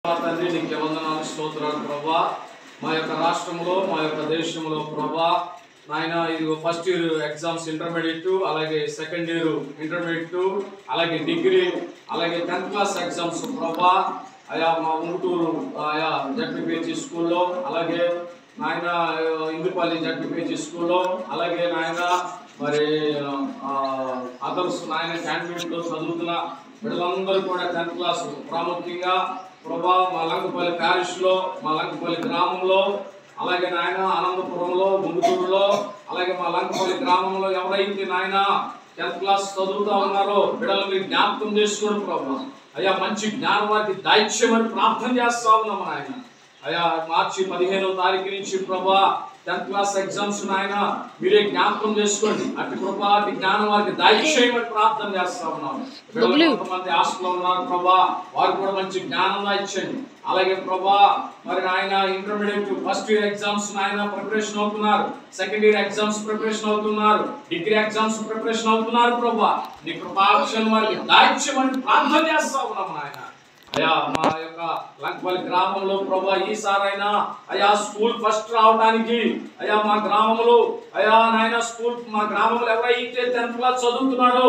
తండ్రి నీకు వందనాలు స్తోత్రాలు ప్రభా. మా యొక్క రాష్ట్రంలో మా యొక్క దేశంలో ప్రభా నాయన ఇదిగో ఫస్ట్ ఇయర్ ఎగ్జామ్స్ ఇంటర్మీడియట్, అలాగే సెకండ్ ఇయర్ ఇంటర్మీడియట్, అలాగే డిగ్రీ, అలాగే 10th క్లాస్ ఎగ్జామ్స్ ప్రభా అయా మా ఉంగుటూరు ఆయా జడ్పీపీహెచ్ స్కూల్లో, అలాగే నాయన ఇందుపల్లి జడ్పీపీహెచ్ స్కూల్లో, అలాగే నాయన మరి అదర్స్ నాయన క్యాండిడేట్లో చదువుతున్న వీళ్ళందరూ కూడా 10th క్లాస్ ప్రాముఖ్యంగా ప్రభా మా లంకపల్లి ప్యారిష్లో, మా లంకపల్లి గ్రామంలో, అలాగే నాయన ఆనందపురంలో, గుంటూరులో, అలాగే మా లంకపల్లి గ్రామంలో ఎవరైతే నాయన 10th క్లాస్ చదువుతా ఉన్నారో బిడ్డలు మీరు జ్ఞాపకం చేసుకోండి ప్రభా. అయ్యా మంచి జ్ఞానం వారికి దయచేయమని ప్రార్థన చేస్తా ఉన్నాము నాయన. అయ్యా మార్చి 15వ తారీఖు నుంచి ప్రభా 10th క్లాస్ ఎగ్జామ్స్ నాయన మీరే జ్ఞాపకం చేసుకోండి. అటు ప్రభా అటు జ్ఞానం వారికి దయచేయమని ప్రార్థన చేస్తా ఉన్నాం. కొంతమంది హాస్టల్లో ఉన్నారు ప్రభా, వారు కూడా మంచి జ్ఞానం ఇచ్చండి. అలాగే ప్రభా మరి ఆయన ఇంటర్మీడియట్ ఫస్ట్ ఇయర్ ఎగ్జామ్స్ నాయన ప్రిపరేషన్ అవుతున్నారు, సెకండ్ ఇయర్ ఎగ్జామ్స్ ప్రిపరేషన్ అవుతున్నారు, డిగ్రీ ఎగ్జామ్స్ ప్రిపరేషన్ అవుతున్నారు ప్రభా. నీ కృపాక్షణ వారికి దయచేయమని ప్రార్థన చేస్తా ఉన్నాం నాయన. అయ్యా మా యొక్క లంకపల్లి గ్రామంలో ప్రభా ఈసారైనా అయ్యా స్కూల్ ఫస్ట్ రావడానికి అయ్యా మా గ్రామంలో అయ్యా నాయన స్కూల్ మా గ్రామంలో ఎవరైతే 10th క్లాస్ చదువుతున్నాడో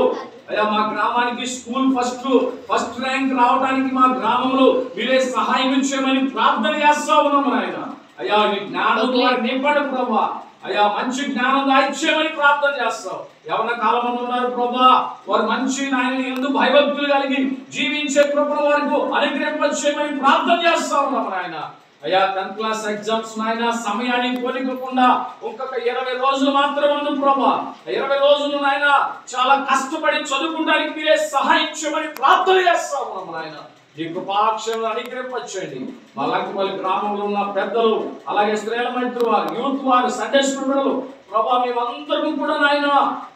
అయ్యా మా గ్రామానికి స్కూల్ ఫస్ట్ ర్యాంక్ రావడానికి మా గ్రామంలో మీరే సహాయం చేయమని ప్రార్థన చేస్తా ఉన్నాము నాయన. అయ్యా నీ జ్ఞానం నింపండి ప్రభా. అయ్యా మంచి జ్ఞానం దాయిచ్చేయమని ప్రార్థన చేస్తావు. యవన కాలం ఉన్నారు ప్రభా, వారు మంచి నాయన యందు భయభక్తులు కలిగి జీవించే కృపను వారికి అనుగ్రహింపచేయమని ప్రార్థన చేస్తా ఉన్నాము నాయన. అయ్యా 10th క్లాస్ ఎగ్జామ్స్ నాయన సమయానికి కొనికుండా ఇంకొక 20 రోజులు మాత్రమే ఉంది ప్రభా. 20 రోజులు నాయన చాలా కష్టపడి చదువుకోవడానికి మీరే సహాయం చేయమని ప్రార్థన చేస్తా ఉన్నాము నాయన. ఈ కృపాక్షను అనుగ్రహింపచేయండి. మా లంకపల్లి గ్రామంలో ఉన్న పెద్దలు, అలాగే స్త్రీల మైత్రి వారు, యూత్ వారు, సండే స్కూల్ బిడ్డలు ప్రభా మేమందరం కూడా నాయన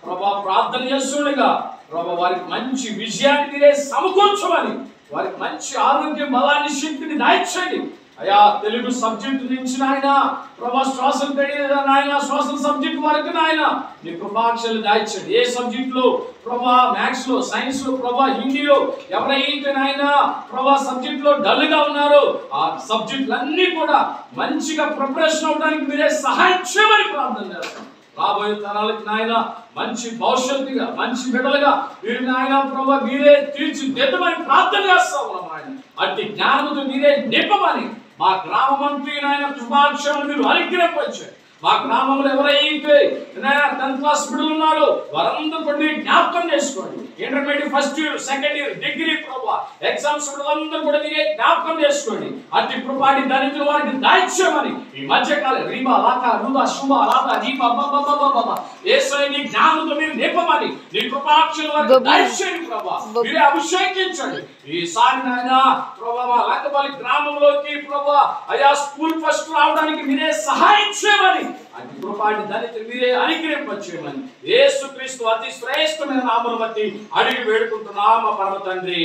ప్రభా ప్రార్థన చేస్తుండగా ప్రభా వారికి మంచి విజయాన్ని మీరే సమకూర్చమని, వారికి మంచి ఆరోగ్య బలాన్ని శక్తిని దాయిచ్చండి. అయ్యా తెలుగు సబ్జెక్ట్ నుంచి నాయన ప్రభా శ్వాసలు నాయన శ్వాసల సబ్జెక్ట్ వరకు నాయన నీ కృపాక్షలు దాయిచ్చండి. ఏ సబ్జెక్ట్ లో ప్రభా మ్యాథ్స్ లో, సైన్స్ లో, ప్రభా హిందీలో ఎవరైతే నాయన ప్రభా సబ్జెక్ట్ లో డల్ గా ఉన్నారో ఆ సబ్జెక్టులన్నీ కూడా మంచిగా ప్రిపరేషన్ అవడానికి మీరే సహాయం చేయమని ప్రార్థన చేస్తాం. రాబోయే తరాలకి నాయన మంచి భవిష్యత్తుగా మంచి బిడ్డలుగా మీరు నాయన ప్రభా మీరే తీర్చిదిద్దమని ప్రార్థన చేస్తా ఉన్నాం నాయన. అట్టి జ్ఞానంతో మీరే నింపమని మా గ్రామ మంత్రి నాయన కృపాక్షను మీరు అనుగ్రహింపచేయండి. మా గ్రామంలో ఎవరైతే 10th క్లాస్ బిడ్డలు ఉన్నారో వారందరూ కూడా జ్ఞాపకం చేసుకోండి. Intermediate first year, second year, degree ప్రభా ఎగ్జామ్స్ బిడ్డలందరూ కూడా మీరే జ్ఞాపకం చేసుకోండి. అట్టి కృపాడి దరిద్ర వారికి దాయిచ్చేయమని ఈ మధ్యకాలం రీబా లాకా రుదా శుభ లాదా దీపా బాబా యేసయ్య నీ జ్ఞానంతో మీరు నింపమని నీ కృపాక్షను వారికి దాయిచ్చేయండి ప్రభా. మీరే అభిషేకించండి. ఈసారి నాయన ప్రభా మా లంకపల్లి గ్రామంలోకి ప్రభా అయ్యా స్కూల్ ఫస్ట్ రావడానికి మీరే సహాయం చేయమని, అతి కృపాడి దరిద్ర మీరే అనుగ్రహింపచేయమని యేసుక్రీస్తు అతి శ్రేష్టమైన నామమును బట్టి అడిగి వేడుకుంటున్నాము పరమ తండ్రి.